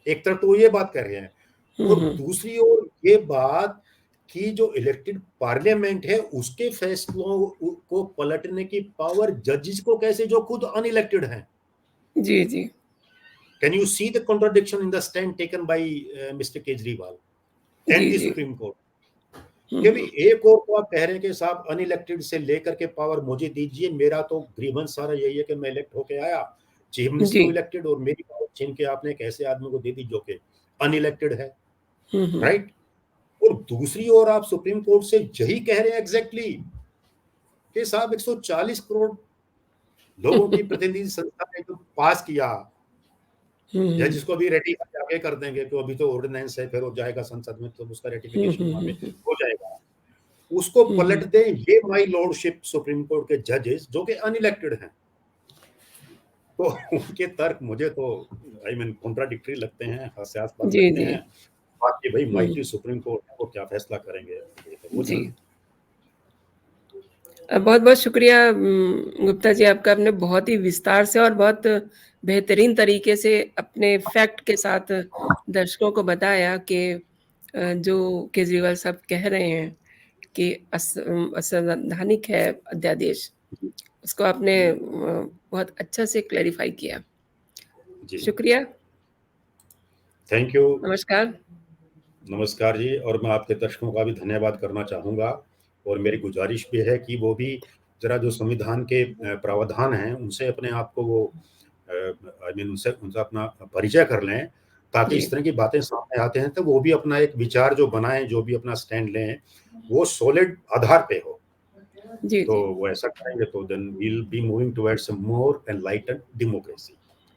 S2: एक तरफ तो वो ये बात कर रहे हैं
S1: हुँ,
S2: और
S1: हुँ।
S2: दूसरी ओर ये बात कि जो इलेक्टेड पार्लियामेंट है उसके फैसलों को पलटने की पावर जजेस को कैसे, जो खुद अनइलेक्टेड हैं।
S1: जी, जी।
S2: Can you see the contradiction in the stand taken by mister Kejriwal and
S1: जी,
S2: द
S1: जी।
S2: Supreme court.
S1: हुँ,
S2: कि भी
S1: हुँ।
S2: एक और को आप कह रहे हैं कि साहब अनइलेक्टेड से लेकर के पावर मुझे दीजिए, मेरा तो ग्रीवेंस सारा यही है कि मैं इलेक्ट होके आया, चीफ मिनिस्टर
S1: जी।
S2: हूं इलेक्टेड, और मेरी पावर छीन के आपने एक ऐसे आदमी को दे दी जो कि अनइलेक्टेड है।
S1: हुँ, हुँ।
S2: राइट। और दूसरी ओर आप सुप्रीम कोर्ट से यही कह रहे हैं एग्जैक्टली कि साहब 140 करोड़ लोगों की प्रतिनिधि संस्था ने जो पास किया,
S1: हुँ,
S2: या
S1: हुँ।
S2: जिसको अभी रेटिफाई आगे कर देंगे, तो अभी तो ऑर्डिनेंस है, फिर हो जाएगा संसद में, तो उसका
S1: हुँ,
S2: रेटिफिकेशन
S1: हुँ,
S2: वहां पे
S1: हुँ, हुँ।
S2: हो जाएगा। उसको
S1: हुँ,
S2: पलट
S1: हुँ।
S2: दें ये माई लॉर्डशिप सुप्रीम कोर्ट के जजेस जो कि अनइलेक्टेड हैं। तो उनके तर्क मुझे तो आई मीन कॉन्ट्राडिक्टरी लगते हैं, हास्यास्पद
S1: जी,
S2: लगते
S1: जी।
S2: हैं। बाकी भाई
S1: हुँ,
S2: माइटी सुप्रीम कोर्ट है, वो क्या फैसला करेंगे ये तो वो
S1: जी।
S2: जाने।
S1: बहुत-बहुत शुक्रिया गुप्ता जी आपका। आपने बहुत ही विस्तार से और बहुत बेहतरीन तरीके से अपने फैक्ट के साथ दर्शकों को बताया कि जो केजरीवाल साहब कह रहे हैं कि असंवैधानिक है अध्यादेश, उसको आपने बहुत अच्छा से क्लैरिफ़ाई किया।
S2: जी
S1: शुक्रिया,
S2: थैंक यू।
S1: नमस्कार।
S2: नमस्कार जी। और मैं आपके दर्शकों का भी धन्यवाद करना चाहूँगा, और मेरी गुजारिश भी है कि वो भी ज़रा जो संविधान के प्रावधान हैं उनसे अपने आप को वो आई मीन उनसे उनसे अपना परिचय कर लें, ताकि
S1: जी।
S2: इस तरह की बातें सामने आते हैं तो वो भी अपना एक विचार जो बनाएं, जो भी अपना स्टैंड लें, वो सॉलिड आधार पे हो।
S1: जी,
S2: तो
S1: जी।
S2: वो ऐसा करेंगे तो then we will be moving towards a more enlightened democracy.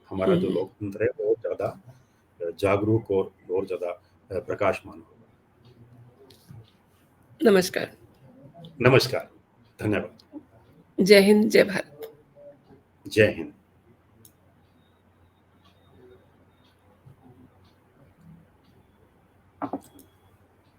S2: हमारा
S1: हुँ,
S2: जो
S1: हुँ।
S2: लोकतंत्र है वो ज़्यादा जागरूक और ज़्यादा प्रकाशमान होगा।
S1: नमस्कार।
S2: नमस्कार, धन्यवाद।
S1: जय हिंद, जय भारत।
S2: जय हिंद।